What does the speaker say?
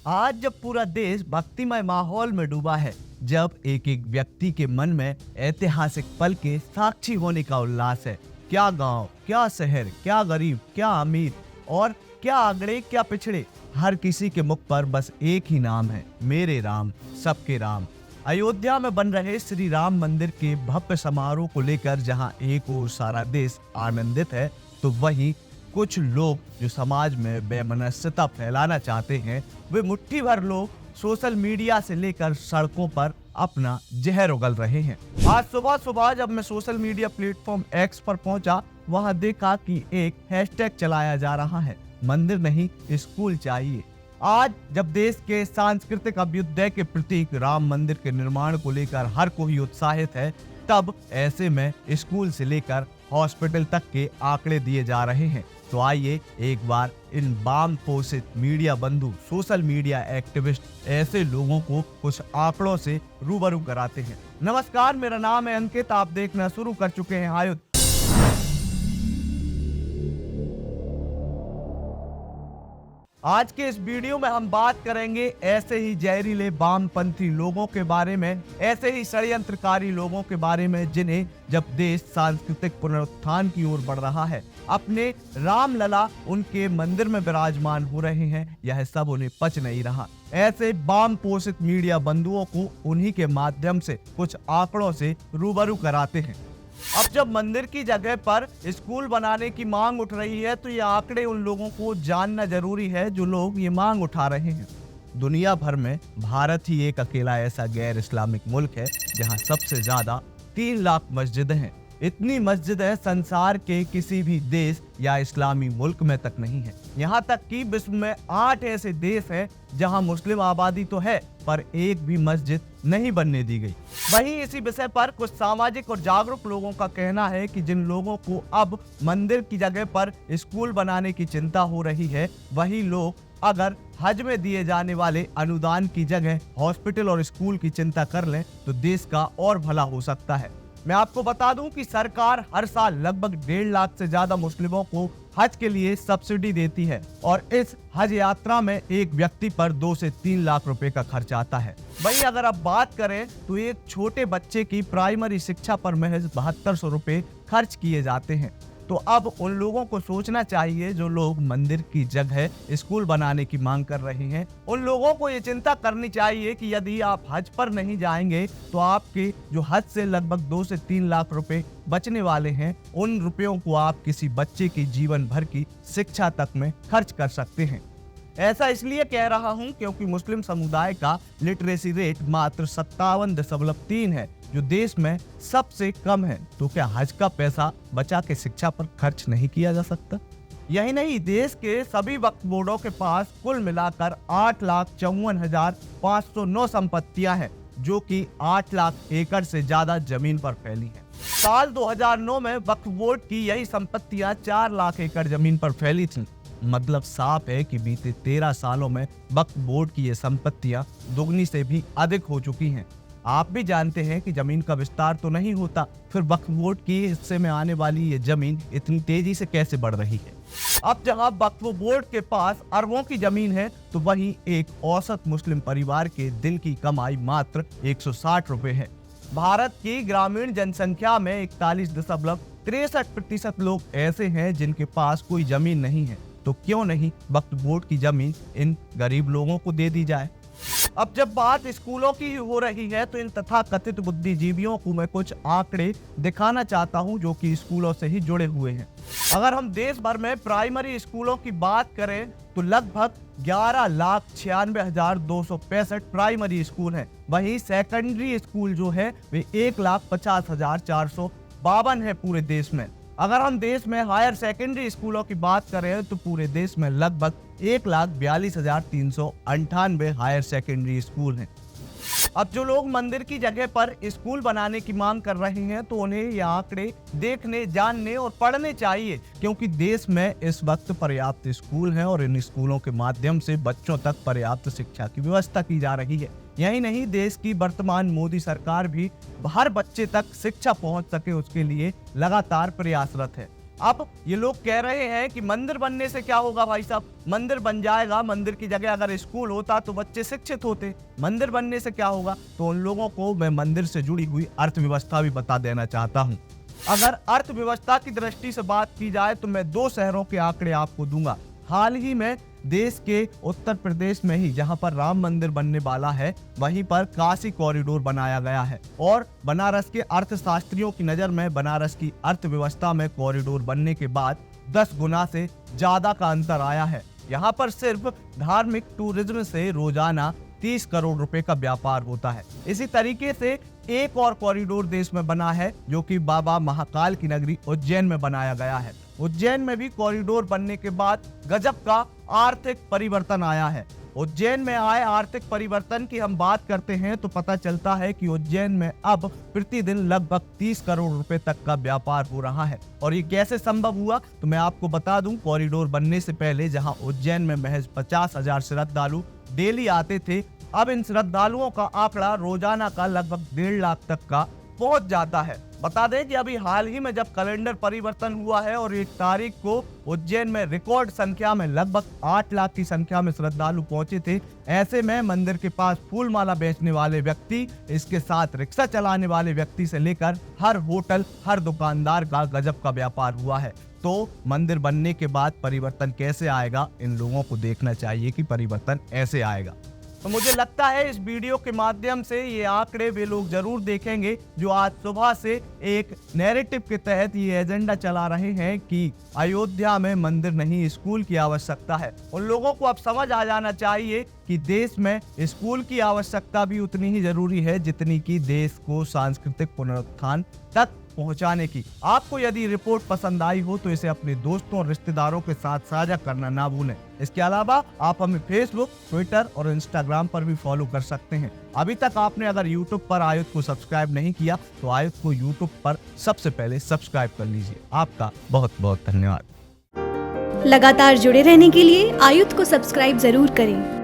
आज जब पूरा देश भक्तिमय माहौल में डूबा है, जब एक एक व्यक्ति के मन में ऐतिहासिक पल के साक्षी होने का उल्लास है, क्या गांव, क्या शहर, क्या गरीब, क्या अमीर और क्या आगड़े, क्या पिछड़े, हर किसी के मुख पर बस एक ही नाम है, मेरे राम, सबके राम। अयोध्या में बन रहे श्री राम मंदिर के भव्य समारोह को लेकर जहां एक ओर सारा देश आनंदित है, तो वहीं कुछ लोग जो समाज में बेमनस्यता फैलाना चाहते हैं, वे मुट्ठी भर लोग सोशल मीडिया से लेकर सड़कों पर अपना जहर उगल रहे हैं। आज सुबह सुबह जब मैं सोशल मीडिया प्लेटफॉर्म एक्स पर पहुंचा, वहां देखा कि एक हैशटैग चलाया जा रहा है, मंदिर नहीं स्कूल चाहिए। आज जब देश के सांस्कृतिक अभ्युदय के प्रतीक राम मंदिर के निर्माण को लेकर हर कोई उत्साहित है, तब ऐसे में स्कूल से लेकर हॉस्पिटल तक के आंकड़े दिए जा रहे हैं। तो आइए एक बार इन वाम पोषित मीडिया बंधु, सोशल मीडिया एक्टिविस्ट ऐसे लोगों को कुछ आंकड़ों से रूबरू कराते हैं। नमस्कार, मेरा नाम है अंकित, आप देखना शुरू कर चुके हैं आयुध। आज के इस वीडियो में हम बात करेंगे ऐसे ही जहरीले वामपंथी लोगों के बारे में, ऐसे ही षड्यंत्रकारी लोगों के बारे में जिन्हें जब देश सांस्कृतिक पुनरुत्थान की ओर बढ़ रहा है, अपने रामलला उनके मंदिर में विराजमान हो रहे हैं, यह सब उन्हें पच नहीं रहा। ऐसे वाम पोषित मीडिया बंधुओं को उन्हीं के माध्यम से कुछ आंकड़ों से रूबरू कराते हैं। अब जब मंदिर की जगह पर स्कूल बनाने की मांग उठ रही है, तो ये आंकड़े उन लोगों को जानना जरूरी है जो लोग ये मांग उठा रहे हैं। दुनिया भर में भारत ही एक अकेला ऐसा गैर इस्लामिक मुल्क है जहां सबसे ज्यादा 3 लाख मस्जिदें हैं। इतनी मस्जिदें संसार के किसी भी देश या इस्लामी मुल्क में तक नहीं है। यहाँ तक कि विश्व में 8 ऐसे देश हैं जहाँ मुस्लिम आबादी तो है, पर एक भी मस्जिद नहीं बनने दी गई। वहीं इसी विषय पर कुछ सामाजिक और जागरूक लोगों का कहना है कि जिन लोगों को अब मंदिर की जगह पर स्कूल बनाने की चिंता हो रही है, वही लोग अगर हज में दिए जाने वाले अनुदान की जगह हॉस्पिटल और स्कूल की चिंता कर लें, तो देश का और भला हो सकता है। मैं आपको बता दूं कि सरकार हर साल लगभग 1.5 लाख से ज्यादा मुस्लिमों को हज के लिए सब्सिडी देती है और इस हज यात्रा में एक व्यक्ति पर 2 से 3 लाख रुपए का खर्च आता है। वहीं अगर आप बात करें तो एक छोटे बच्चे की प्राइमरी शिक्षा पर महज 7200 रुपए खर्च किए जाते हैं। तो अब उन लोगों को सोचना चाहिए जो लोग मंदिर की जगह स्कूल बनाने की मांग कर रहे हैं। उन लोगों को ये चिंता करनी चाहिए कि यदि आप हज पर नहीं जाएंगे तो आपके जो हज से लगभग 2 से 3 लाख रुपए बचने वाले हैं, उन रुपयों को आप किसी बच्चे की जीवन भर की शिक्षा तक में खर्च कर सकते हैं। ऐसा इसलिए कह रहा हूं क्योंकि मुस्लिम समुदाय का लिटरेसी रेट मात्र 57.3 है, जो देश में सबसे कम है। तो क्या हज का पैसा बचा के शिक्षा पर खर्च नहीं किया जा सकता? यही नहीं, देश के सभी वक्फ बोर्डों के पास कुल मिलाकर 8,54,509 संपत्तियां हैं, जो कि 8 लाख एकड़ से ज्यादा जमीन पर फैली हैं। साल 2009 में वक्फ बोर्ड की यही संपत्तियां 4 लाख एकड़ जमीन पर फैली थीं। मतलब साफ है कि बीते 13 सालों में वक्फ बोर्ड की ये संपत्तियां दुगनी से भी अधिक हो चुकी हैं। आप भी जानते हैं कि जमीन का विस्तार तो नहीं होता, फिर वक्फ बोर्ड के हिस्से में आने वाली ये जमीन इतनी तेजी से कैसे बढ़ रही है? अब जहां वक्फ बोर्ड के पास अरबों की जमीन है, तो वहीं एक औसत मुस्लिम परिवार के दिन की कमाई मात्र 160 रुपए है। भारत की ग्रामीण जनसंख्या में 41.63% लोग ऐसे हैं जिनके पास कोई जमीन नहीं है। तो क्यों नहीं वक्फ बोर्ड की जमीन इन गरीब लोगों को दे दी जाए? अब जब बात स्कूलों की हो रही है, तो इन तथाकथित बुद्धिजीवियों को मैं कुछ आंकड़े दिखाना चाहता हूं जो कि स्कूलों से ही जुड़े हुए हैं। अगर हम देश भर में प्राइमरी स्कूलों की बात करें तो लगभग 11,96,265 प्राइमरी स्कूल हैं। वहीं सेकेंडरी स्कूल जो है वे 1,50,452 है पूरे देश में। अगर हम देश में हायर सेकेंडरी स्कूलों की बात करें तो पूरे देश में लगभग 1,42,398 हायर सेकेंडरी स्कूल हैं। अब जो लोग मंदिर की जगह पर स्कूल बनाने की मांग कर रहे हैं, तो उन्हें ये आंकड़े देखने, जानने और पढ़ने चाहिए, क्योंकि देश में इस वक्त पर्याप्त स्कूल हैं और इन स्कूलों के माध्यम से बच्चों तक पर्याप्त शिक्षा की व्यवस्था की जा रही है। यही नहीं, देश की वर्तमान मोदी सरकार भी हर बच्चे तक शिक्षा पहुंच सके उसके लिए लगातार प्रयासरत है। अब ये लोग कह रहे हैं कि मंदिर बनने से क्या होगा भाई साहब, मंदिर बन जाएगा, मंदिर की जगह अगर स्कूल होता तो बच्चे शिक्षित होते, मंदिर बनने से क्या होगा। तो उन लोगों को मैं मंदिर से जुड़ी हुई अर्थव्यवस्था भी बता देना चाहता हूँ। अगर अर्थव्यवस्था की दृष्टि से बात की जाए तो मैं 2 शहरों के आंकड़े आपको दूंगा। हाल ही में देश के उत्तर प्रदेश में ही जहां पर राम मंदिर बनने वाला है, वहीं पर काशी कॉरिडोर बनाया गया है और बनारस के अर्थशास्त्रियों की नजर में बनारस की अर्थव्यवस्था में कॉरिडोर बनने के बाद 10 गुना से ज्यादा का अंतर आया है। यहाँ पर सिर्फ धार्मिक टूरिज्म से रोजाना 30 करोड़ रुपए का व्यापार होता है। इसी तरीके से एक और कॉरिडोर देश में बना है जो कि बाबा महाकाल की नगरी उज्जैन में बनाया गया है। उज्जैन में भी कॉरिडोर बनने के बाद गजब का आर्थिक परिवर्तन आया है। उज्जैन में आए आर्थिक परिवर्तन की हम बात करते हैं तो पता चलता है कि उज्जैन में अब प्रतिदिन लगभग 30 करोड़ रुपए तक का व्यापार हो रहा है। और ये कैसे संभव हुआ तो मैं आपको बता दूं, कॉरिडोर बनने से पहले जहां उज्जैन में महज 50,000 श्रद्धालु डेली आते थे, अब इन श्रद्धालुओं का आंकड़ा रोजाना का लगभग 1.5 लाख तक का पहुंच जाता है। बता दें कि अभी हाल ही में जब कैलेंडर परिवर्तन हुआ है और 1 तारीख को उज्जैन में रिकॉर्ड संख्या में लगभग 8 लाख की संख्या में श्रद्धालु पहुंचे थे। ऐसे में मंदिर के पास फूल माला बेचने वाले व्यक्ति, इसके साथ रिक्शा चलाने वाले व्यक्ति से लेकर हर होटल, हर दुकानदार का गजब का व्यापार हुआ है। तो मंदिर बनने के बाद परिवर्तन कैसे आएगा, इन लोगों को देखना चाहिए कि परिवर्तन ऐसे आएगा। तो मुझे लगता है इस वीडियो के माध्यम से ये आंकड़े वे लोग जरूर देखेंगे जो आज सुबह से एक नैरेटिव के तहत ये एजेंडा चला रहे हैं कि अयोध्या में मंदिर नहीं स्कूल की आवश्यकता है। उन लोगों को अब समझ आ जाना चाहिए कि देश में स्कूल की आवश्यकता भी उतनी ही जरूरी है जितनी कि देश को सांस्कृतिक पुनरुत्थान तक पहुंचाने की। आपको यदि रिपोर्ट पसंद आई हो तो इसे अपने दोस्तों और रिश्तेदारों के साथ साझा करना ना भूलें। इसके अलावा आप हमें फेसबुक, ट्विटर और इंस्टाग्राम पर भी फॉलो कर सकते हैं। अभी तक आपने अगर यूट्यूब पर आयुध को सब्सक्राइब नहीं किया तो आयुध को यूट्यूब पर सबसे पहले सब्सक्राइब कर लीजिए। आपका बहुत बहुत धन्यवाद। लगातार जुड़े रहने के लिए आयुध को सब्सक्राइब जरूर करें।